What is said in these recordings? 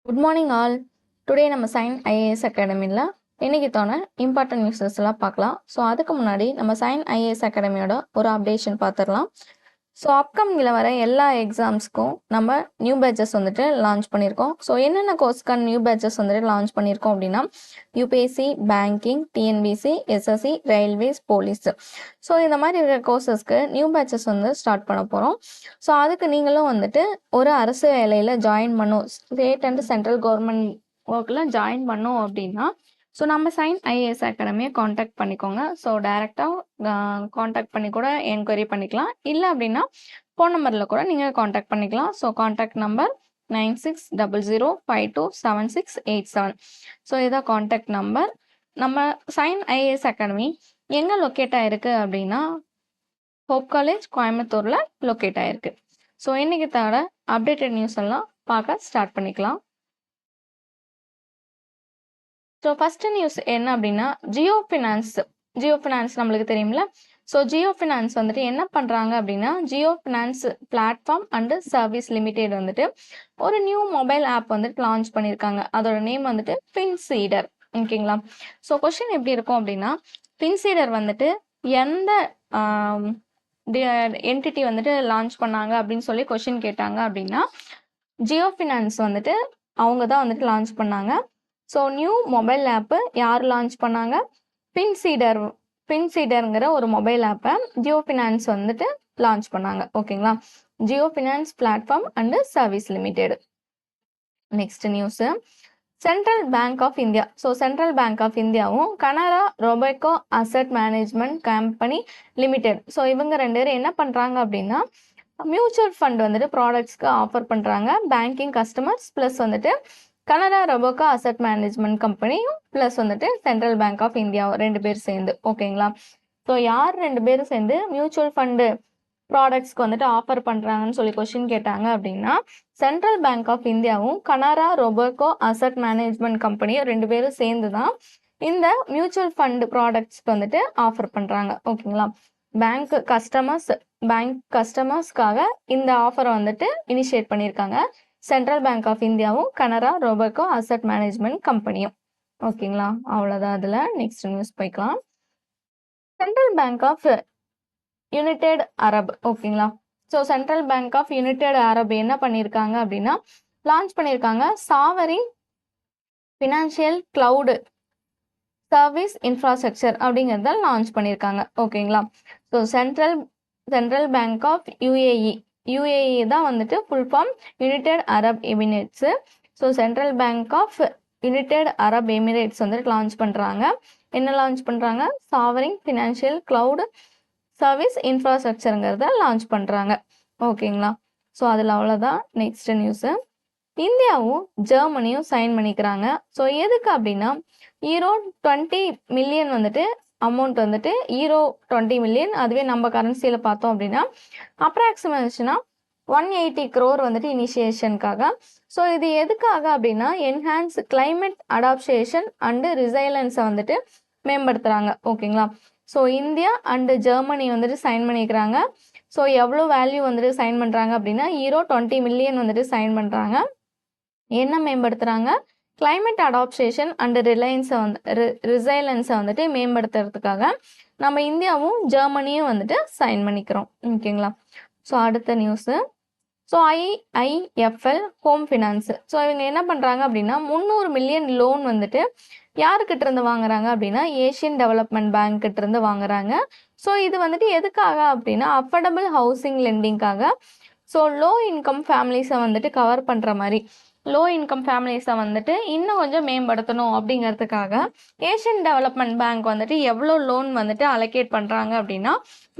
Good morning all. Today நம்ம Sign IAS அகாடமியில் இன்னைக்குத்தான important newses எல்லாம் பார்க்கலாம். ஸோ அதுக்கு முன்னாடி நம்ம சைன் ஐஏஎஸ் அகாடமியோட ஒரு அப்டேஷன் பார்த்துடலாம். ஸோ அப்கமிங்கில் வர எல்லா எக்ஸாம்ஸ்க்கும் நம்ம நியூ பேட்சஸ் வந்துட்டு லான்ச் பண்ணியிருக்கோம். ஸோ என்னென்ன கோர்ஸ்க்கான நியூ பேட்சஸ் வந்துட்டு லான்ச் பண்ணியிருக்கோம் அப்படின்னா UPSC, banking, TNPSC, SSC, railways, police. So இந்த மாதிரி இருக்கிற கோர்சஸ்க்கு நியூ பேட்சஸ் வந்து ஸ்டார்ட் பண்ண போகிறோம். ஸோ அதுக்கு நீங்களும் வந்துட்டு ஒரு அரசு வேலையில் ஜாயின் பண்ணும், ஸ்டேட் அண்ட் சென்ட்ரல் கவர்மெண்ட் ஒர்க்கில் ஜாயின் பண்ணோம் அப்படின்னா ஸோ நம்ம சைன் ஐஏஎஸ் அகாடமியை காண்டாக்ட் பண்ணிக்கோங்க. ஸோ டைரெக்டாக காண்டாக்ட் பண்ணி கூட என்கொயரி பண்ணிக்கலாம். இல்லை அப்படின்னா ஃபோன் நம்பரில் கூட நீங்கள் காண்டாக்ட் பண்ணிக்கலாம். So contact number 9600527687. ஸோ இதான் காண்டாக்ட் நம்பர். நம்ம சைன் ஐஏஎஸ் அகாடமி எங்கே லொக்கேட் ஆகிருக்கு அப்படின்னா ஹோப் காலேஜ், கோயம்புத்தூரில் லொக்கேட் ஆகிருக்கு. ஸோ இன்றைக்கி தவிர அப்டேட்டட் நியூஸ் எல்லாம் பார்க்க ஸ்டார்ட் பண்ணிக்கலாம். ஸோ ஃபஸ்ட்டு நியூஸ் என்ன அப்படின்னா ஜியோ ஃபினான்ஸ் நம்மளுக்கு தெரியும்ல. ஸோ ஜியோ ஃபினான்ஸ் வந்துட்டு என்ன பண்ணுறாங்க அப்படின்னா Jio Finance Platform and Service limited வந்துட்டு ஒரு நியூ மொபைல் ஆப் வந்துட்டு லான்ச் பண்ணியிருக்காங்க. அதோட நேம் வந்துட்டு ஃபின்சீடர். ஓகேங்களா. ஸோ கொஸ்டின் எப்படி இருக்கும் அப்படின்னா ஃபின்சீடர் வந்துட்டு எந்த என்டிட்டி வந்துட்டு லான்ச் பண்ணாங்க அப்படின்னு சொல்லி கொஸ்டின் கேட்டாங்க அப்படின்னா ஜியோ ஃபினான்ஸ் வந்துட்டு அவங்க தான் வந்துட்டு லான்ச் பண்ணாங்க. ஸோ நியூ மொபைல் ஆப்பு யார் லான்ச் பண்ணாங்க? ஃபின்சீடருங்கிற ஒரு மொபைல் ஆப்பை ஜியோ ஃபினான்ஸ் வந்துட்டு லான்ச் பண்ணாங்க. ஓகேங்களா. Jio Finance Platform and Service Limited. Next news Central bank of India. So central bank of இந்தியாவும் Canara Robeco Asset management Company Limited. So இவங்க ரெண்டு பேரும் என்ன பண்ணுறாங்க அப்படின்னா மியூச்சுவல் ஃபண்ட் வந்துட்டு ப்ராடக்ட்ஸ்க்கு ஆஃபர் பண்ணுறாங்க. பேங்கிங் கஸ்டமர்ஸ் ப்ளஸ் வந்துட்டு கனரா ரொபேக்கோ அசட் மேனேஜ்மெண்ட் கம்பெனியும் ப்ளஸ் வந்துட்டு சென்ட்ரல் பேங்க் ஆஃப் இந்தியா ரெண்டு பேர் சேர்ந்து. ஓகேங்களா. ஸோ யார் ரெண்டு பேரும் சேர்ந்து மியூச்சுவல் ஃபண்டு ப்ராடக்ட்ஸ்க்கு வந்துட்டு ஆஃபர் பண்ணுறாங்கன்னு சொல்லி கொஸ்டின் கேட்டாங்க அப்படின்னா சென்ட்ரல் பேங்க் ஆஃப் இந்தியாவும் கனரா ரொபேக்கோ அசட் மேனேஜ்மெண்ட் கம்பெனியும் ரெண்டு பேரும் சேர்ந்து தான் இந்த மியூச்சுவல் ஃபண்டு ப்ராடக்ட்ஸ்க்கு வந்துட்டு ஆஃபர் பண்ணுறாங்க. ஓகேங்களா. பேங்க் கஸ்டமர்ஸ்க்காக இந்த ஆஃபரை வந்துட்டு இனிஷியேட் பண்ணியிருக்காங்க சென்ட்ரல் பேங்க் ஆஃப் இந்தியாவும் கனரா ரொபேக்கோ அசட் மேனேஜ்மெண்ட் கம்பெனியும். ஓகேங்களா. அவ்வளோதான். அதில் நெக்ஸ்ட் நியூஸ் போய்க்கலாம். Central bank of united Arab. ஓகேங்களா. So central bank of united Arab என்ன பண்ணியிருக்காங்க அப்படின்னா லான்ச் பண்ணியிருக்காங்க sovereign financial cloud service infrastructure அப்படிங்கிறத லான்ச் பண்ணியிருக்காங்க. ஓகேங்களா. So central bank of UAE தான் வந்துட்டு full form united Arab Emirates. So central bank of united Arab Emirates வந்துட்டு லான்ச் பண்ணுறாங்க. என்ன லான்ச் பண்ணுறாங்க? சாவரிங் ஃபினான்ஷியல் கிளவுட் சர்வீஸ் இன்ஃப்ராஸ்ட்ரக்சருங்கிறத லான்ச் பண்ணுறாங்க. ஓகேங்களா. ஸோ அதில் அவ்வளோதான். நெக்ஸ்ட் நியூஸு இந்தியாவும் ஜெர்மனியும் சைன் பண்ணிக்கிறாங்க. ஸோ எதுக்கு அப்படின்னா €20 மில்லியன் வந்துட்டு அமௌண்ட் வந்துட்டு €20 மில்லியன், அதுவே நம்ம கரன்சியில் பார்த்தோம் அப்படின்னா அப்ராக்சிமேஷனாக 180 crore வந்துட்டு இனிஷியேஷனுக்காக. ஸோ இது எதுக்காக அப்படின்னா என்ஹான்ஸ் கிளைமேட் அடாப்டேஷன் அண்டு ரிசைலன்ஸை வந்துட்டு மேம்படுத்துகிறாங்க. ஓகேங்களா. ஸோ இந்தியா அண்டு ஜெர்மனி வந்துட்டு சைன் பண்ணிக்கிறாங்க. ஸோ எவ்வளோ வேல்யூ வந்துட்டு சைன் பண்ணுறாங்க அப்படின்னா €20 மில்லியன் வந்துட்டு சைன் பண்ணுறாங்க. என்ன மேம்படுத்துகிறாங்க? கிளைமேட் அடாப்டேஷன் அண்டு ரிசைலன்ஸை வந்துட்டு மேம்படுத்துறதுக்காக நம்ம இந்தியாவும் ஜெர்மனியும் வந்துட்டு சைன் பண்ணிக்கிறோம். ஓகேங்களா. ஸோ அடுத்த news so IIFL home finance. So இவங்க என்ன பண்ணுறாங்க அப்படின்னா 300 மில்லியன் லோன் வந்துட்டு யாருக்கிட்ட இருந்து வாங்குறாங்க அப்படின்னா ஏஷியன் டெவலப்மெண்ட் பேங்க் கிட்ட இருந்து வாங்குறாங்க. ஸோ இது வந்துட்டு எதுக்காக அப்படின்னா அஃபோர்டபுள் ஹவுசிங் லெண்டிங்காக. ஸோ லோ இன்கம் ஃபேமிலிஸை வந்துட்டு கவர் பண்ணுற மாதிரி லோ இன்கம் ஃபேமிலிஸை வந்துட்டு இன்னும் கொஞ்சம் மேம்படுத்தணும் அப்படிங்கிறதுக்காக ஏஷியன் டெவலப்மெண்ட் பேங்க் வந்துட்டு எவ்வளோ லோன் வந்துட்டு அலோகேட் பண்ணுறாங்க அப்படின்னா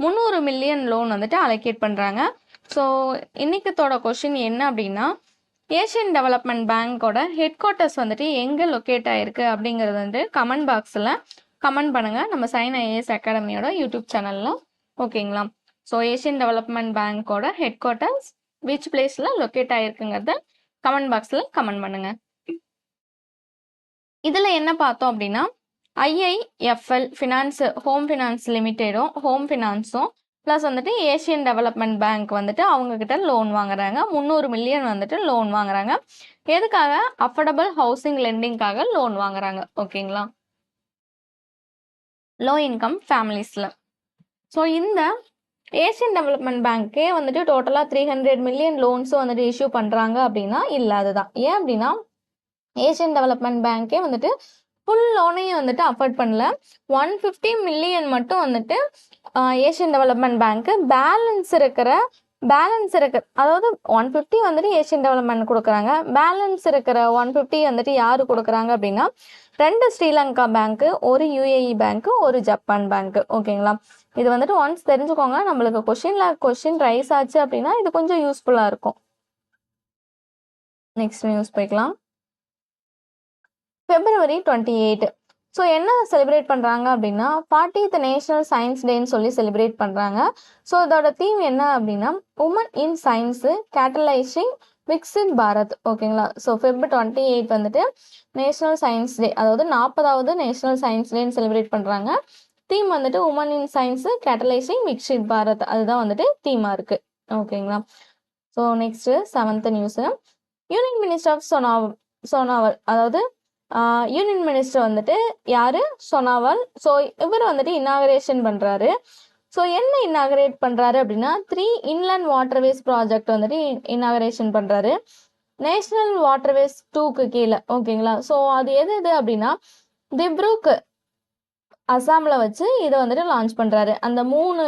300 மில்லியன் லோன் வந்துட்டு அலோகேட் பண்ணுறாங்க. ஸோ இன்னைக்குத்தோட கொஸ்டின் என்ன அப்படின்னா ஏஷியன் டெவலப்மெண்ட் பேங்கோட ஹெட் குவார்ட்டர்ஸ் வந்துட்டு எங்கே லொக்கேட் ஆகிருக்கு அப்படிங்கிறது வந்துட்டு கமெண்ட் பாக்ஸில் கமெண்ட் பண்ணுங்கள் நம்ம சைன் ஐஏஎஸ் அகாடமியோட யூடியூப் சேனலில். ஓகேங்களா. ஸோ ஏஷியன் டெவலப்மெண்ட் பேங்கோட ஹெட் குவார்ட்டர்ஸ் விச் பிளேஸில் லொக்கேட் ஆகிருக்குங்கிறத கமெண்ட் பாக்ஸில் கமெண்ட் பண்ணுங்கள். இதில் என்ன பார்த்தோம் அப்படின்னா ஐஐஎஃப்எல் ஃபினான்ஸ் ஹோம் ஃபினான்ஸ் லிமிடெடும் ஹோம் ஃபினான்ஸும் ப்ளஸ் வந்துட்டு ஏஷியன் டெவலப்மெண்ட் பேங்க் வந்துட்டு அவங்கக்கிட்ட லோன் வாங்குறாங்க. 300 மில்லியன் வந்துட்டு லோன் வாங்குறாங்க. எதுக்காக? அஃபோர்டபுள் ஹவுசிங் லெண்டிங்காக லோன் வாங்குறாங்க. ஓகேங்களா? லோ இன்கம் ஃபேமிலிஸில். ஸோ இந்த ஏஷியன் டெவலப்மெண்ட் பேங்க்கே வந்துட்டு டோட்டலாக 300 மில்லியன் லோன்ஸும் வந்துட்டு இஷ்யூ பண்ணுறாங்க அப்படின்னா இல்லை, அதுதான் ஏன் அப்படின்னா ஏஷியன் டெவலப்மெண்ட் பேங்க்கே வந்துட்டு ஃபுல் லோனையும் வந்துட்டு அஃபோர்ட் பண்ணல. 150 மில்லியன் மட்டும் வந்துட்டு ஏஷியன் டெவலப்மெண்ட் பேங்க்கு பேலன்ஸ் இருக்கிற அதாவது 150 வந்துட்டு ஏஷியன் டெவலப்மெண்ட் கொடுக்குறாங்க. பேலன்ஸ் இருக்கிற 150 வந்துட்டு யார் கொடுக்குறாங்க அப்படின்னா 2 ஸ்ரீலங்கா பேங்க்கு, ஒரு யுஏஇ பேங்க்கு, ஒரு ஜப்பான் பேங்க்கு. ஓகேங்களா? இது வந்துட்டு ஒன்ஸ் தெரிஞ்சுக்கோங்க. நம்மளுக்கு கொஷின் ரைஸ் ஆச்சு அப்படின்னா இது கொஞ்சம் யூஸ்ஃபுல்லாக இருக்கும். நெக்ஸ்ட் நியூஸ் போய்க்கலாம். February 28. ஸோ என்ன செலிப்ரேட் பண்ணுறாங்க அப்படின்னா 40th நேஷனல் சயின்ஸ் டேன்னு சொல்லி செலிப்ரேட் பண்ணுறாங்க. ஸோ இதோட தீம் என்ன அப்படின்னா women in science catalysing Viksit Bharat. ஓகேங்களா? ஸோ Feb 28 வந்துட்டு நேஷனல் சயின்ஸ் டே, அதாவது 40வது நேஷனல் சயின்ஸ் டேன்னு செலிப்ரேட் பண்ணுறாங்க. தீம் வந்துட்டு women in science catalysing Viksit Bharat, அதுதான் வந்துட்டு தீமாக இருக்குது. ஓகேங்களா? So next 7th news. Union minister of Sonowal, அதாவது யூனியன் மினிஸ்டர் வந்துட்டு யாரு? சோனாவால். ஸோ இவர் வந்துட்டு இனாகரேஷன் பண்ணுறாரு. ஸோ என்ன இனாகரேட் பண்ணுறாரு அப்படின்னா 3 இன்லேண்ட் வாட்டர்வேஸ் ப்ராஜெக்ட் வந்துட்டு இனாகரேஷன் பண்ணுறாரு. நேஷ்னல் வாட்டர்வேஸ் 2க்கு கீழே. ஓகேங்களா? ஸோ அது எது அப்படின்னா திப்ரூக் அசாமில் வச்சு இதை வந்துட்டு லான்ச் பண்ணுறாரு. அந்த 3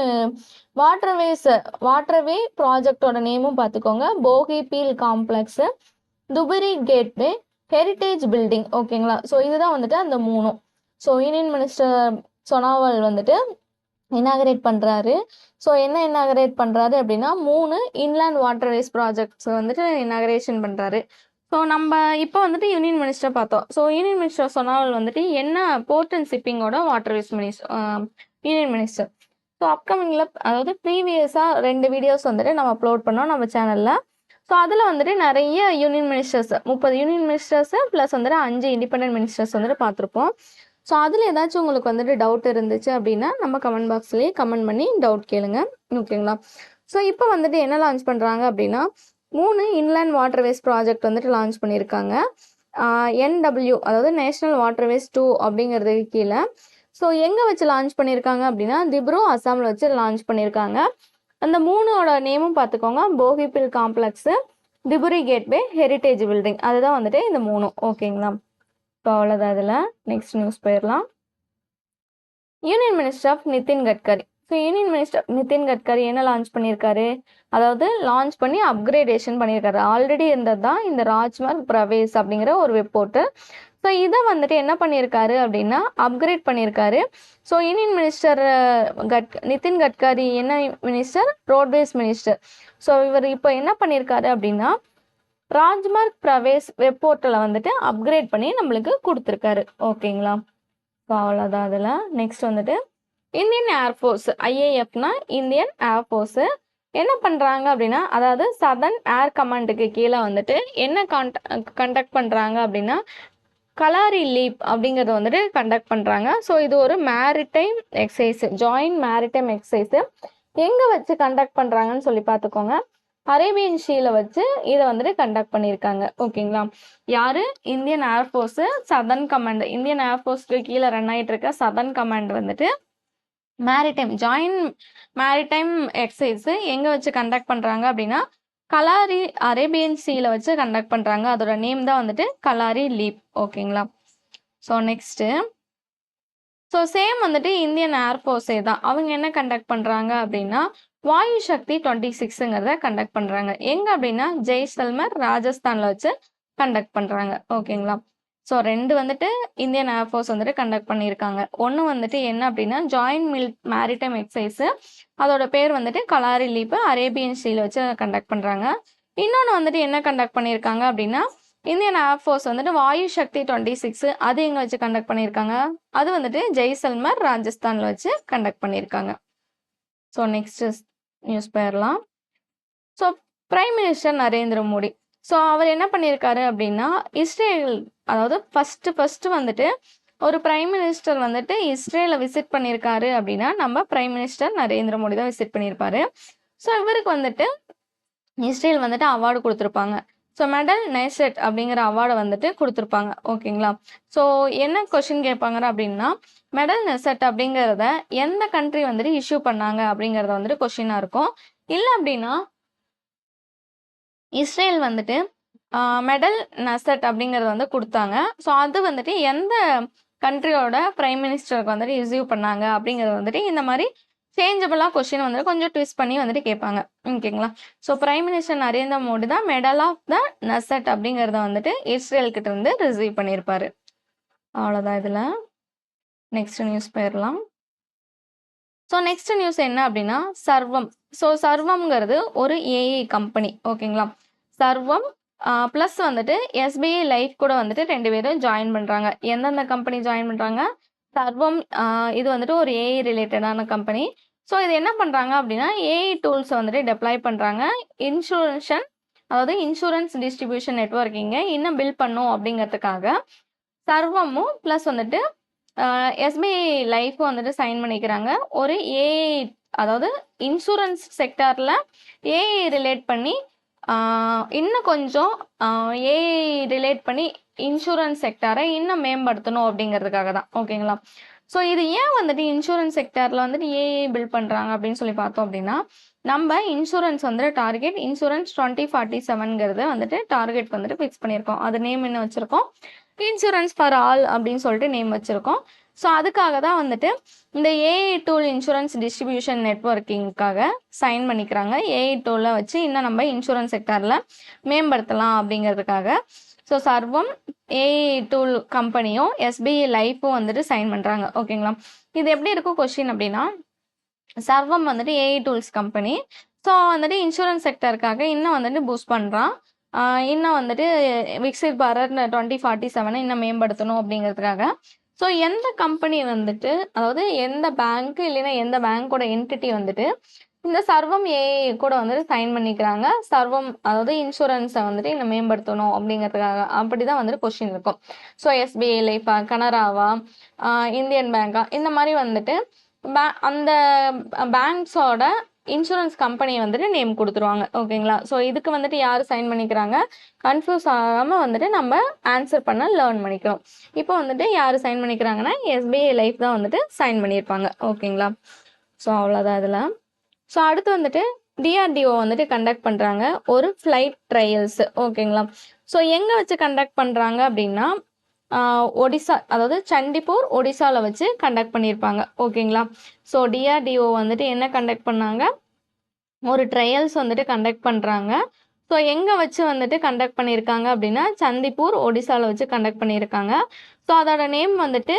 வாட்டர்வே ப்ராஜெக்டோட நேமும் பார்த்துக்கோங்க. Bogibeel complex, Dhubri gateway, heritage building. ஓகேங்களா? ஸோ இதுதான் வந்துட்டு அந்த 3. ஸோ யூனியன் மினிஸ்டர் சோனாவால் வந்துட்டு இனாகரேட் பண்ணுறாரு. ஸோ என்ன இனாகரேட் பண்ணுறாரு அப்படின்னா 3 இன்லேண்ட் வாட்டர்வேஸ் ப்ராஜெக்ட்ஸ் வந்துட்டு இனாகரேஷன் பண்ணுறாரு. ஸோ நம்ம இப்போ வந்துட்டு யூனியன் மினிஸ்டர் பார்த்தோம். ஸோ யூனியன் மினிஸ்டர் சோனாவால் வந்துட்டு என்ன போர்ட் அண்ட் ஷிப்பிங்கோட வாட்டர்வேஸ் யூனியன் மினிஸ்டர். ஸோ அப்கமிங்கில், அதாவது ப்ரீவியஸாக 2 வீடியோஸ் வந்துட்டு நம்ம அப்லோட் பண்ணோம் நம்ம சேனலில். ஸோ அதில் வந்துட்டு நிறைய union ministers, 30 union ministers plus வந்துட்டு 5 இண்டிபெண்டன்ட் மினிஸ்டர்ஸ் வந்துட்டு பார்த்துருப்போம். ஸோ அதில் ஏதாச்சும் உங்களுக்கு வந்துட்டு டவுட் இருந்துச்சு அப்படின்னா நம்ம கமெண்ட் பாக்ஸ்லேயே கமெண்ட் பண்ணி டவுட் கேளுங்க. ஓகேங்களா? ஸோ இப்போ வந்துட்டு என்ன லான்ச் பண்ணுறாங்க அப்படின்னா 3 இன்லேண்ட் வாட்டர்வேஸ் ப்ராஜெக்ட் வந்துட்டு லான்ச் பண்ணியிருக்காங்க. NW, அதாவது நேஷ்னல் வாட்டர்வேஸ் 2 அப்படிங்கிறதுக்கு கீழே. ஸோ எங்கே வச்சு லான்ச் பண்ணியிருக்காங்க அப்படின்னா திப்ரு அசாமில் வச்சு லான்ச் பண்ணியிருக்காங்க. அந்த 3ஓட நேமும் பார்த்துக்கோங்க. போகிபில் காம்ப்ளெக்ஸு, திபுரி கேட்வே, ஹெரிட்டேஜ் பில்டிங், அதுதான் வந்துட்டு இந்த 3. ஓகேங்களா? இப்போ அவ்வளோதான். அதில் நெக்ஸ்ட் நியூஸ் போயிடலாம். Union minister of Nitin Gadkari. So union minister Nitin Gadkari என்ன லான்ச் பண்ணியிருக்காரு? அதாவது லான்ச் பண்ணி அப்கிரேடேஷன் பண்ணியிருக்காரு. ஆல்ரெடி இருந்தது தான் இந்த ராஜ்மார்க் பிரவேஸ் அப்படிங்கிற ஒரு வெப் போர்ட்டல். ஸோ இதை வந்துட்டு என்ன பண்ணியிருக்காரு அப்படின்னா அப்கிரேட் பண்ணியிருக்காரு. So union minister Nitin Gadkari என்ன மினிஸ்டர்? Roadways minister. ஸோ இவர் இப்போ என்ன பண்ணியிருக்காரு அப்படின்னா ராஜ்மார்க் பிரவேஸ் வெப் போர்ட்டலை வந்துட்டு அப்கிரேட் பண்ணி நம்மளுக்கு கொடுத்துருக்காரு. ஓகேங்களா? ஸோ அவ்வளோதான். அதில் நெக்ஸ்ட் வந்துட்டு இந்தியன் ஏர்ஃபோர்ஸ், IAFனா இந்தியன் ஏர்ஃபோர்ஸு என்ன பண்ணுறாங்க அப்படின்னா, அதாவது சதர்ன் ஏர் கமாண்டுக்கு கீழே வந்துட்டு என்ன கண்டக்ட் பண்ணுறாங்க அப்படின்னா கலாரி லீப் அப்படிங்கிறத வந்துட்டு கண்டக்ட் பண்ணுறாங்க. ஸோ இது ஒரு maritime exercise, joint maritime exercise. எங்கே வச்சு கண்டக்ட் பண்ணுறாங்கன்னு சொல்லி பார்த்துக்கோங்க. அரேபியன் ஷீல வச்சு இதை வந்துட்டு கண்டக்ட் பண்ணியிருக்காங்க. ஓகேங்களா? யார்? Indian air force southern command. Indian ஏர்ஃபோர்ஸ்க்கு கீழே ரன் ஆகிட்டு இருக்க சதர்ன் கமாண்ட் வந்துட்டு மேரிடைம் ஜாயின்ட் மேரிடைம் எக்ஸசைஸு எங்கே வச்சு கண்டக்ட் பண்ணுறாங்க அப்படின்னா கலாரி அரேபியன் சீல வச்சு கண்டக்ட் பண்ணுறாங்க. அதோட நேம் தான் வந்துட்டு கலாரி லீப். ஓகேங்களா? ஸோ நெக்ஸ்ட்டு, ஸோ சேம் வந்துட்டு இந்தியன் ஏர்ஃபோர்ஸே தான். அவங்க என்ன கண்டக்ட் பண்ணுறாங்க அப்படின்னா வாயு சக்தி 26ங்கிறத கண்டக்ட் பண்ணுறாங்க. எங்கே அப்படின்னா ஜெய்சல்மர் ராஜஸ்தானில் வச்சு கண்டக்ட் பண்ணுறாங்க. ஓகேங்களா? ஸோ 2 வந்துட்டு இந்தியன் ஏர்ஃபோர்ஸ் வந்துட்டு கண்டக்ட் பண்ணியிருக்காங்க. ஒன்று வந்துட்டு என்ன அப்படின்னா ஜாயின்ட் மேரிடைம் எக்ஸசைஸு, அதோட பேர் வந்துட்டு கலாரி லீப்பு, அரேபியன் சீல வச்சு கண்டக்ட் பண்ணுறாங்க. இன்னொன்று வந்துட்டு என்ன கண்டக்ட் பண்ணியிருக்காங்க அப்படின்னா இந்தியன் ஏர்ஃபோர்ஸ் வந்துட்டு வாயு சக்தி 26, அது எங்கே வச்சு கண்டக்ட் பண்ணியிருக்காங்க? அது வந்துட்டு ஜெய்சல்மர் ராஜஸ்தானில் வச்சு கண்டக்ட் பண்ணியிருக்காங்க. ஸோ நெக்ஸ்ட் நியூஸ் போயிடலாம். So prime minister Narendra Modi, so அவர் என்ன பண்ணியிருக்காரு அப்படின்னா இஸ்ரேல், அதாவது ஃபஸ்ட்டு வந்துட்டு ஒரு பிரைம் மினிஸ்டர் வந்துட்டு இஸ்ரேலை விசிட் பண்ணியிருக்காரு அப்படின்னா நம்ம பிரைம் மினிஸ்டர் நரேந்திர மோடி தான் விசிட் பண்ணியிருப்பாரு. ஸோ இவருக்கு வந்துட்டு இஸ்ரேல் வந்துட்டு அவார்டு கொடுத்துருப்பாங்க. ஸோ மெடல் நெசெட் அப்படிங்கிற அவார்டை வந்துட்டு கொடுத்துருப்பாங்க. ஓகேங்களா? ஸோ என்ன கொஷின் கேட்பாங்க அப்படின்னா மெடல் நெசெட் அப்படிங்கிறத எந்த கண்ட்ரி வந்துட்டு இஷ்யூ பண்ணாங்க அப்படிங்கிறத வந்துட்டு கொஷினாக இருக்கும். இல்லை அப்படின்னா இஸ்ரேல் வந்துட்டு மெடல் நெசெட் அப்படிங்கிறத வந்து கொடுத்தாங்க. ஸோ அது வந்துட்டு எந்த கண்ட்ரியோட பிரைம் மினிஸ்டருக்கு வந்துட்டு இஷ்யூ பண்ணாங்க அப்படிங்கிறது வந்துட்டு இந்த மாதிரி சேஞ்சபிளாக கொஸ்டின் வந்துட்டு கொஞ்சம் ட்விஸ்ட் பண்ணி வந்துட்டு கேட்பாங்க. ஓகேங்களா? So prime minister Narendra Modi தான் மெடல் ஆஃப் த நெசெட் அப்படிங்கிறத வந்துட்டு இஸ்ரேல் கிட்ட இருந்து ரிசீவ் பண்ணியிருப்பாரு. அவ்வளோதான் இதில். நெக்ஸ்ட் நியூஸ் போயிடலாம். ஸோ நெக்ஸ்ட் நியூஸ் என்ன அப்படின்னா சர்வம். ஸோ சர்வம்ங்கிறது ஒரு ஏஐ கம்பெனி. ஓகேங்களா? சர்வம் ப்ளஸ் வந்துட்டு எஸ்பிஐ லைஃப் கூட வந்துட்டு 2 பேரும் ஜாயின் பண்ணுறாங்க. எந்தெந்த கம்பெனி ஜாயின் பண்ணுறாங்க? சர்வம் இது வந்துட்டு ஒரு ஏஐ ரிலேட்டடான கம்பெனி. ஸோ இது என்ன பண்ணுறாங்க அப்படின்னா ஏஐ டூல்ஸை வந்துட்டு டெப்ளாய் பண்ணுறாங்க. அதாவது இன்சூரன்ஸ் டிஸ்ட்ரிபியூஷன் நெட்வொர்க்கிங்கை இன்னும் பில்ட் பண்ணும் அப்படிங்கிறதுக்காக சர்வமும் ப்ளஸ் வந்துட்டு எஸ்பிஐ லைஃப்பும் வந்துட்டு சைன் பண்ணிக்கிறாங்க. ஒரு ஏஐ அதாவது இன்சூரன்ஸ் செக்டாரில் ஏஐ ரிலேட் பண்ணி இன்னும் கொஞ்சம் ஏஐ ரிலேட் பண்ணி இன்சூரன்ஸ் செக்டாரை இன்னும் மேம்படுத்தணும் அப்படிங்கிறதுக்காக தான். ஓகேங்களா? ஸோ இது ஏன் வந்துட்டு இன்சூரன்ஸ் செக்டாரில் வந்துட்டு ஏஐ பில்ட் பண்ணுறாங்க அப்படின்னு சொல்லி பார்த்தோம் அப்படின்னா நம்ம இன்சூரன்ஸ் வந்துட்டு டார்கெட் இன்சூரன்ஸ் 2047ங்கிறது வந்துட்டு டார்கெட் வந்துட்டு ஃபிக்ஸ் பண்ணியிருக்கோம். அது நேம் என்ன வச்சுருக்கோம்? இன்சூரன்ஸ் ஃபார் ஆல் அப்படின்னு சொல்லிட்டு நேம் வச்சுருக்கோம். ஸோ அதுக்காக தான் வந்துட்டு இந்த ஏஐ டூல் இன்சூரன்ஸ் டிஸ்ட்ரிபியூஷன் நெட்வொர்க்கிங்காக சைன் பண்ணிக்கிறாங்க. ஏஐ டூலை வச்சு இன்னும் நம்ம இன்சூரன்ஸ் செக்டாரில் மேம்படுத்தலாம் அப்படிங்கிறதுக்காக. ஸோ சர்வம் ஏஐ டூல் கம்பெனியும் எஸ்பிஐ லைஃப்பும் வந்துட்டு சைன் பண்ணுறாங்க. ஓகேங்களா? இது எப்படி இருக்கும் கொஸ்டின் அப்படின்னா சர்வம் வந்துட்டு ஏஐ டூல்ஸ் கம்பெனி. ஸோ வந்துட்டு இன்சூரன்ஸ் செக்டருக்காக இன்னும் வந்துட்டு பூஸ்ட் பண்ணுறான். இன்னும் வந்துட்டு விக்சித் பாரத் 2047 இன்னும் மேம்படுத்தணும் அப்படிங்கிறதுக்காக. ஸோ எந்த கம்பெனி வந்துட்டு அதாவது எந்த பேங்க் இல்லைன்னா எந்த பேங்க்கோட என்டிட்டி வந்துட்டு இந்த சர்வம் ஏஐ கூட வந்துட்டு சைன் பண்ணிக்கிறாங்க. சர்வம் அதாவது இன்சூரன்ஸை வந்துட்டு இன்னும் மேம்படுத்தணும் அப்படிங்கிறதுக்காக. அப்படிதான் வந்துட்டு கொஸ்டின் இருக்கும். ஸோ எஸ்பிஐ லைஃபா, கனராவா, இந்தியன் பேங்கா, இந்த மாதிரி வந்துட்டு அந்த பேங்க்ஸோட இன்சூரன்ஸ் கம்பெனி வந்துட்டு நேம் கொடுத்துருவாங்க. ஓகேங்களா? ஸோ இதுக்கு வந்துட்டு யார் சைன் பண்ணிக்கிறாங்க? கன்ஃபியூஸ் ஆகாமல் வந்துட்டு நம்ம ஆன்சர் பண்ண லேர்ன் பண்ணிக்கிறோம். இப்போ வந்துட்டு யார் சைன் பண்ணிக்கிறாங்கன்னா எஸ்பிஐ லைஃப் தான் வந்துட்டு சைன் பண்ணியிருப்பாங்க. ஓகேங்களா? ஸோ அவ்வளோதான் இதில். ஸோ அடுத்து வந்துட்டு டிஆர்டிஓ வந்துட்டு கண்டக்ட் பண்ணுறாங்க ஒரு ஃப்ளைட் ட்ரையல்ஸ். ஓகேங்களா? ஸோ எங்கே வச்சு கண்டக்ட் பண்ணுறாங்க அப்படின்னா ஒடிசா அதாவது சண்டிப்பூர் ஒடிசாவில் வச்சு கண்டக்ட் பண்ணியிருப்பாங்க. ஓகேங்களா? ஸோ டிஆர்டிஓ வந்துட்டு என்ன கண்டக்ட் பண்ணாங்க? ஒரு ட்ரையல்ஸ் வந்துட்டு கண்டக்ட் பண்ணுறாங்க. ஸோ எங்கே வச்சு வந்துட்டு கண்டக்ட் பண்ணியிருக்காங்க அப்படின்னா சந்திப்பூர் ஒடிசாவில் வச்சு கண்டக்ட் பண்ணியிருக்காங்க. ஸோ அதோட நேம் வந்துட்டு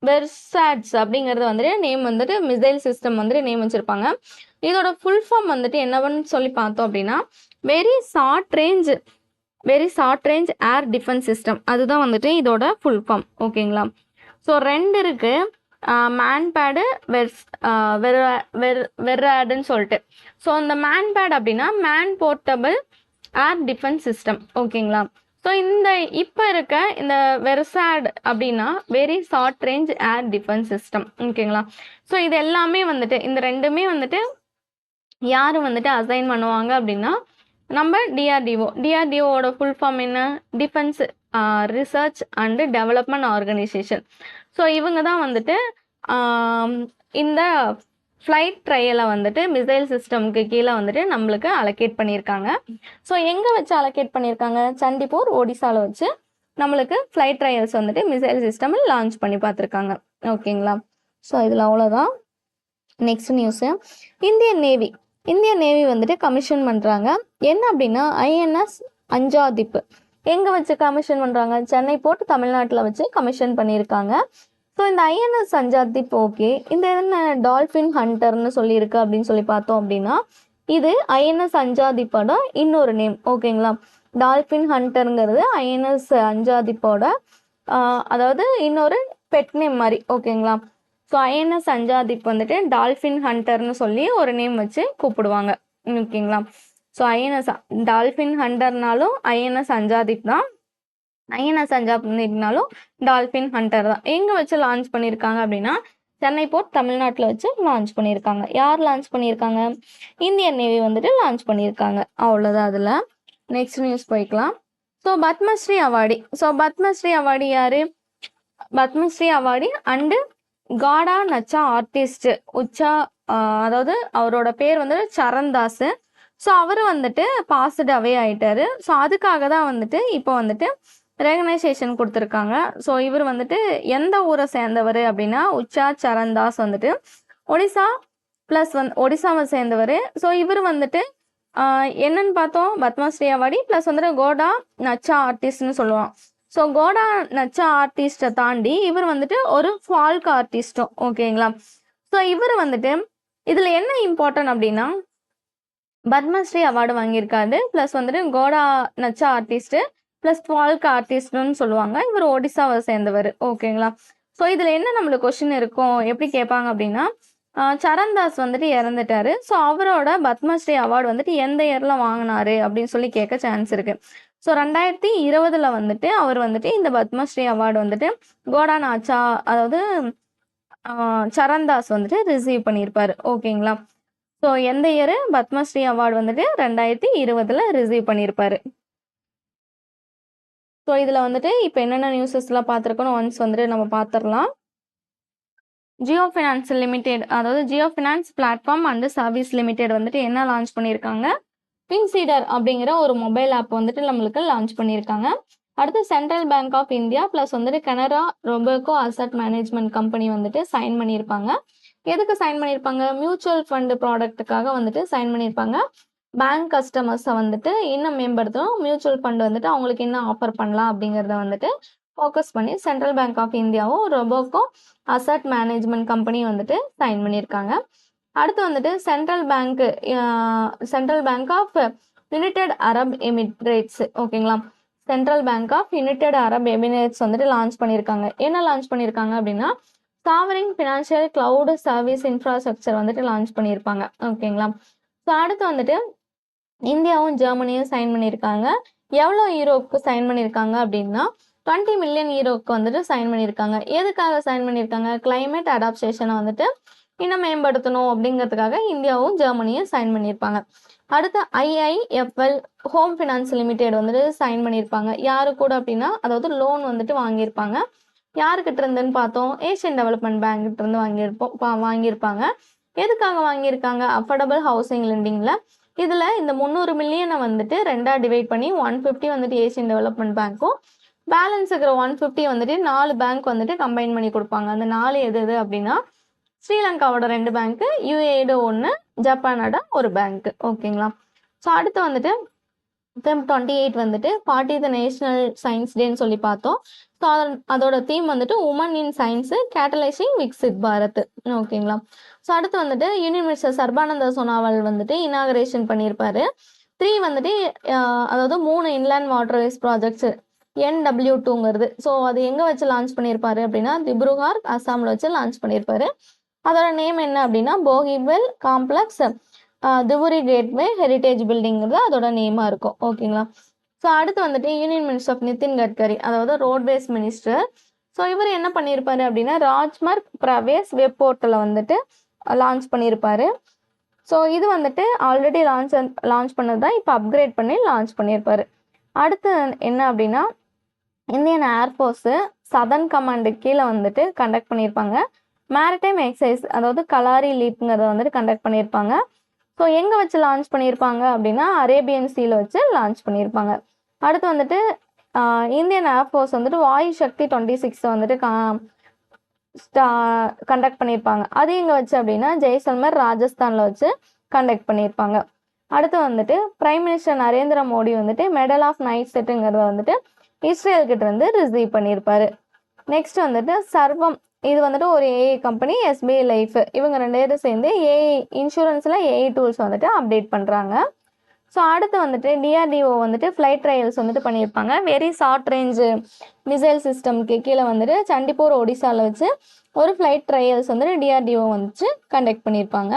வெர்சாட்ஸ் அப்படிங்கிறது வந்துட்டு நேம் வந்துட்டு மிசைல் சிஸ்டம் வந்துட்டு நேம் வச்சுருப்பாங்க. இதோட ஃபுல் ஃபார்ம் வந்துட்டு என்னவன்னு சொல்லி பார்த்தோம் அப்படின்னா very short range air defence system. அதுதான் வந்துட்டு இதோட ஃபுல் ஃபார்ம். ஓகேங்களா? ஸோ 2 இருக்கு. மேன்பேடு வெர்ராடுன்னு சொல்லிட்டு. ஸோ இந்த மேன்பேட் அப்படின்னா man portable air defence system. ஓகேங்களா? ஸோ இந்த இப்போ இருக்க இந்த வெர்சாட் அப்படின்னா very short range air defence system. ஓகேங்களா? ஸோ இது எல்லாமே வந்துட்டு இந்த 2மே வந்துட்டு யார் வந்துட்டு அசைன் பண்ணுவாங்க அப்படின்னா நம்ம டிஆர்டிஓவோட ஃபுல் ஃபார்ம் என்ன? Defence research and development organisation. So இவங்க தான் வந்துட்டு இந்த ஃப்ளைட் ட்ரையலை வந்துட்டு மிசைல் சிஸ்டம்க்கு கீழே வந்துட்டு நம்மளுக்கு அலோகேட் பண்ணியிருக்காங்க. ஸோ எங்கே வச்சு அலோகேட் பண்ணியிருக்காங்க? சண்டிப்பூர் ஒடிசாவில் வச்சு நம்மளுக்கு ஃப்ளைட் ட்ரையல்ஸ் வந்துட்டு மிசைல் சிஸ்டம் லான்ச் பண்ணி பார்த்துருக்காங்க. ஓகேங்களா? ஸோ இதில் அவ்வளோதான். நெக்ஸ்ட் நியூஸு இந்தியன் நேவி வந்துட்டு கமிஷன் பண்ணுறாங்க. என்ன அப்படின்னா ஐஎன்எஸ் அஞ்சாதிப்பு. எங்கே வச்சு கமிஷன் பண்ணுறாங்க? சென்னை போர்ட் தமிழ்நாட்டில் வச்சு கமிஷன் பண்ணியிருக்காங்க. ஸோ இந்த ஐஎன்எஸ் அஞ்சாதிப் ஓகே. இந்த என்ன டால்ஃபின் ஹண்டர்னு சொல்லியிருக்கு அப்படின்னு சொல்லி பார்த்தோம் அப்படின்னா இது ஐஎன்எஸ் அஞ்சாதிப்போட இன்னொரு நேம். ஓகேங்களா? டால்ஃபின் ஹண்டருங்கிறது ஐஎன்எஸ் அஞ்சாதிப்போட அதாவது இன்னொரு பெட் நேம் மாதிரி. ஓகேங்களா? ஸோ ஐஎன்எஸ் அஞ்சாதிப் வந்துட்டு டால்ஃபின் ஹண்டர்னு சொல்லி ஒரு நேம் வச்சு கூப்பிடுவாங்க. ஓகேங்களா? ஸோ டால்ஃபின் ஹண்டர்னாலும் ஐஎன்எஸ் அஞ்சாதிப் தான். ஐஎன்எஸ் அஞ்சாப் பண்ணிருந்தாலும் டால்ஃபின் ஹண்டர் தான். எங்கே வச்சு லான்ச் பண்ணியிருக்காங்க அப்படின்னா சென்னை போர்ட் தமிழ்நாட்டில் வச்சு லான்ச் பண்ணியிருக்காங்க. யார் லான்ச் பண்ணியிருக்காங்க? இந்தியன் நேவி வந்துட்டு லான்ச் பண்ணியிருக்காங்க. அவ்வளோதான் அதில். நெக்ஸ்ட் நியூஸ் போய்க்கலாம். So Padma Shri awardee. So Padma Shri awardee யாரு? பத்மஸ்ரீ அவார்டி அண்டு காடா நச்சா ஆர்டிஸ்ட் உச்சா, அதாவது அவரோட பேர் வந்துட்டு சரண்தாஸ். ஸோ அவர் வந்துட்டு பாஸ்டு அவே ஆயிட்டாரு. ஸோ அதுக்காக தான் வந்துட்டு இப்போ வந்துட்டு ரெகனைசேஷன் கொடுத்துருக்காங்க. ஸோ இவர் வந்துட்டு எந்த ஊரை சேர்ந்தவர் அப்படின்னா உச்சா சரண்தாஸ் வந்துட்டு ஒடிசா ப்ளஸ் ஒடிசாவை சேர்ந்தவர். ஸோ இவர் வந்துட்டு என்னன்னு பார்த்தோம், பத்மஸ்ரீ அவார்டி ப்ளஸ் வந்துட்டு கோடா நச்சா ஆர்டிஸ்ட்னு சொல்லுவான். ஸோ கோடா நச்சா ஆர்டிஸ்ட்டை தாண்டி இவர் வந்துட்டு ஒரு ஃபால்க் ஆர்டிஸ்டும். ஓகேங்களா? ஸோ இவர் வந்துட்டு இதில் என்ன இம்பார்ட்டன்ட் அப்படின்னா பத்மஸ்ரீ அவார்டு வாங்கியிருக்காரு ப்ளஸ் வந்துட்டு கோடா நச்சா ஆர்டிஸ்ட்டு ப்ளஸ் ஃபால்க் ஆர்டிஸ்ட்னு சொல்லுவாங்க. இவர் ஒடிசாவை சேர்ந்தவர். ஓகேங்களா? ஸோ இதில் என்ன நம்மளுக்கு கொஷின் இருக்கும், எப்படி கேட்பாங்க அப்படின்னா சரண்தாஸ் வந்துட்டு இறந்துட்டாரு. ஸோ அவரோட பத்மஸ்ரீ அவார்டு வந்துட்டு எந்த இயரில் வாங்கினாரு அப்படின்னு சொல்லி கேட்க சான்ஸ் இருக்குது. ஸோ 2020 வந்துட்டு அவர் வந்துட்டு இந்த பத்மஸ்ரீ அவார்டு வந்துட்டு கோடா நாச்சா, அதாவது சரண்தாஸ் வந்துட்டு ரிசீவ் பண்ணியிருப்பாரு. ஓகேங்களா? ஸோ எந்த இயரு? பத்மஸ்ரீ அவார்டு வந்துட்டு 2020 ரிசீவ் பண்ணியிருப்பாரு. ஸோ இதில் வந்துட்டு இப்போ என்னென்ன நியூஸஸ்லாம் பார்த்துருக்கோன்னு ஒன்ஸ் வந்துட்டு நம்ம பார்த்துடலாம். ஜியோ ஃபினான்ஸ் லிமிடெட், அதாவது Jio Finance platform and service limited வந்துட்டு என்ன லான்ச் பண்ணியிருக்காங்க? பின்சீடர் அப்படிங்கிற ஒரு மொபைல் ஆப் வந்துட்டு நம்மளுக்கு லான்ச் பண்ணியிருக்காங்க. அடுத்து central bank of India plus வந்துட்டு Canara Robeco asset management company வந்துட்டு சைன் பண்ணியிருப்பாங்க. எதுக்கு சைன் பண்ணியிருப்பாங்க? மியூச்சுவல் ஃபண்டு ப்ராடக்ட்டுக்காக வந்துட்டு சைன் பண்ணியிருப்பாங்க. பேங்க் கஸ்டமர்ஸை வந்துட்டு இன்னும் மேம்படுத்தணும், மியூச்சுவல் ஃபண்ட் வந்துட்டு அவங்களுக்கு என்ன ஆஃபர் பண்ணலாம் அப்படிங்கிறத வந்துட்டு ஃபோக்கஸ் பண்ணி சென்ட்ரல் பேங்க் ஆஃப் இந்தியாவும் ரொபோகோ அசட் மேனேஜ்மெண்ட் கம்பெனி வந்துட்டு சைன் பண்ணியிருக்காங்க. அடுத்து வந்துட்டு central bank of united Arab Emirates. ஓகேங்களா? Central bank of united Arab Emirates வந்துட்டு லான்ச் பண்ணியிருக்காங்க. என்ன லான்ச் பண்ணியிருக்காங்க அப்படின்னா sovereign financial cloud service infrastructure வந்துட்டு லான்ச் பண்ணியிருப்பாங்க. ஓகேங்களா? ஸோ அடுத்து வந்துட்டு இந்தியாவும் ஜெர்மனியும் சைன் பண்ணியிருக்காங்க. எவ்வளோ யூரோக்கு சைன் பண்ணியிருக்காங்க அப்படின்னா 20 மில்லியன் யூரோக்கு வந்துட்டு சைன் பண்ணியிருக்காங்க. எதுக்காக சைன் பண்ணியிருக்காங்க? கிளைமேட் அடாப்டேஷனை வந்துட்டு இன்னும் மேம்படுத்தணும் அப்படிங்கிறதுக்காக இந்தியாவும் ஜெர்மனியும் சைன் பண்ணியிருப்பாங்க. அடுத்து ஐஐஎஃப்எல் ஹோம் ஃபினான்ஸ் லிமிடெட் வந்துட்டு சைன் பண்ணியிருப்பாங்க. யாரு கூட அப்படின்னா, அதாவது லோன் வந்துட்டு வாங்கியிருப்பாங்க. யாருக்கிட்ட இருந்துன்னு பார்த்தோம்? ஏஷியன் டெவலப்மெண்ட் பேங்க்கிட்ட இருந்து வாங்கியிருப்பாங்க. எதுக்காக வாங்கியிருக்காங்க? அஃபோர்டபுள் ஹவுசிங் லெண்டிங்கில். இதில் இந்த 300 மில்லியனை வந்துட்டு 2ஆக டிவைட் பண்ணி 150 வந்துட்டு ஏஷியன் டெவலப்மெண்ட் பேங்க்கும், பேலன்ஸ் இருக்கிற 150 வந்துட்டு 4 பேங்க் வந்துட்டு கம்பைன் பண்ணி கொடுப்பாங்க. அந்த 4 எது அப்படின்னா ஸ்ரீலங்காவோட 2 பேங்க்கு, யூஏயோட 1, ஜப்பானோட 1 பேங்க். ஓகேங்களா? ஸோ அடுத்து வந்துட்டு Feb 28 வந்துட்டு 40th நேஷனல் சயின்ஸ் டேன்னு சொல்லி பார்த்தோம். ஸோ அதோட தீம் வந்துட்டு women in science catalysing Viksit Bharat. ஓகேங்களா? ஸோ அடுத்து வந்துட்டு யூனியன் மினிஸ்டர் சர்பானந்த சோனாவால் வந்துட்டு இனாகரேஷன் பண்ணியிருப்பாரு. 3 வந்துட்டு அதாவது 3 இன்லேண்ட் வாட்டர்வேஸ் ப்ராஜெக்ட்ஸ் NW2ங்கிறது. ஸோ அது எங்கே வச்சு லான்ச் பண்ணியிருப்பாரு அப்படின்னா திப்ருகார் அஸ்ஸாமில் வச்சு லான்ச் பண்ணியிருப்பாரு. அதோட நேம் என்ன அப்படின்னா போகிவெல் காம்ப்ளெக்ஸ் திபுரி கேட்வே ஹெரிட்டேஜ் பில்டிங்கிறது அதோட நேமாக இருக்கும். ஓகேங்களா? ஸோ அடுத்து வந்துட்டு union minister of Nitin Gadkari, அதாவது ரோட்வேஸ் மினிஸ்டர். ஸோ இவர் என்ன பண்ணியிருப்பாரு அப்படின்னா ராஜ்மார்க் பிரவேஸ் வெப் போர்ட்டலை வந்துட்டு லான்ச் பண்ணியிருப்பாரு. ஸோ இது வந்துட்டு ஆல்ரெடி லான்ச் பண்ணது தான், இப்போ அப்கிரேட் பண்ணி லான்ச் பண்ணியிருப்பாரு. அடுத்து என்ன அப்படின்னா இந்தியன் ஏர்ஃபோர்ஸு சதர்ன் கமாண்டு கீழே வந்துட்டு கண்டக்ட் பண்ணியிருப்பாங்க. மேரிடைம் எக்ஸசைஸ், அதாவது கலாரி லீப்புங்கிறத வந்துட்டு கண்டக்ட் பண்ணியிருப்பாங்க. ஸோ எங்கே வச்சு லான்ச் பண்ணியிருப்பாங்க அப்படின்னா அரேபியன் சீல வச்சு லான்ச் பண்ணியிருப்பாங்க. அடுத்து வந்துட்டு இந்தியன் ஏர்ஃபோர்ஸ் வந்துட்டு வாயு சக்தி 26 வந்துட்டு கண்டக்ட் பண்ணியிருப்பாங்க. அது எங்கே வச்சு அப்படின்னா ஜெய்சல்மர் ராஜஸ்தானில் வச்சு கண்டக்ட் பண்ணியிருப்பாங்க. அடுத்து வந்துட்டு பிரைம் மினிஸ்டர் நரேந்திர மோடி வந்துட்டு மெடல் ஆஃப் நைட் செட்டுங்கிறத வந்துட்டு இஸ்ரேல்கிட்ட இருந்து ரிசீவ் பண்ணியிருப்பாரு. நெக்ஸ்ட் வந்துட்டு சர்வம், இது வந்துட்டு ஒரு ஏஐ கம்பெனி, SBI லைஃப், இவங்க 2 பேரும் சேர்ந்து ஏஐ இன்சூரன்ஸில் ஏஐ டூல்ஸ் வந்துட்டு அப்டேட் பண்ணுறாங்க. ஸோ அடுத்து வந்துட்டு DRDO வந்துட்டு ஃப்ளைட் ட்ரையல்ஸ் வந்துட்டு பண்ணியிருப்பாங்க. வெரி ஷார்ட் ரேஞ்சு மிசைல் சிஸ்டம்க்கு கீழே வந்துட்டு சண்டிப்பூர் ஒடிசாவில் வச்சு ஒரு ஃப்ளைட் ட்ரையல்ஸ் வந்துட்டு DRDO வந்துட்டு கண்டக்ட் பண்ணியிருப்பாங்க.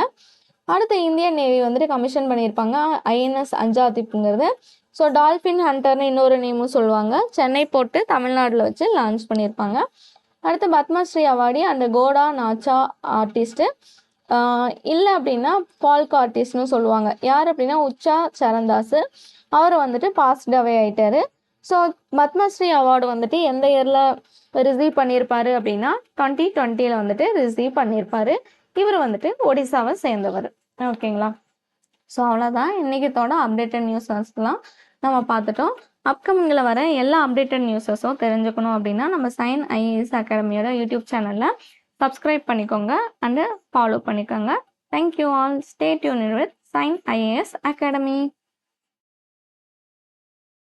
அடுத்து இந்தியன் நேவி வந்துட்டு கமிஷன் பண்ணியிருப்பாங்க INS அஞ்சாதிப்புங்கிறது. ஸோ டால்ஃபின் ஹண்டர்னு இன்னொரு நேமும் சொல்லுவாங்க. சென்னை போர்ட்டு தமிழ்நாட்டில் வச்சு லான்ச் பண்ணியிருப்பாங்க. அடுத்து பத்மஸ்ரீ அவார்டி அந்த கோடா நாச்சா ஆர்டிஸ்ட்டு. இல்லை அப்படின்னா பால்க் ஆர்டிஸ்ட்னு சொல்லுவாங்க. யார் அப்படின்னா உச்சா சரந்தாஸ். அவர் வந்துட்டு பாஸ்ட் அவே ஆயிட்டாரு. ஸோ பத்மஸ்ரீ அவார்டு வந்துட்டு எந்த இயரில் ரிசீவ் பண்ணியிருப்பாரு அப்படின்னா 2020 வந்துட்டு ரிசீவ் பண்ணியிருப்பாரு. இவர் வந்துட்டு ஒடிசாவை சேர்ந்தவர். ஓகேங்களா? ஸோ அவ்வளோதான் இன்றைக்கித்தோட அப்டேட்டட் நியூஸஸ்லாம் நம்ம பார்த்துட்டோம். அப்கமிங்கில் வர எல்லா அப்டேட்டட் நியூஸஸும் தெரிஞ்சுக்கணும் அப்படின்னா நம்ம சைன் ஐஏஎஸ் அகாடமியோட யூடியூப் சேனலில் சப்ஸ்கிரைப் பண்ணிக்கோங்க அண்டு ஃபாலோ பண்ணிக்கோங்க. Thank you all. Stay tune with Sign IAS academy.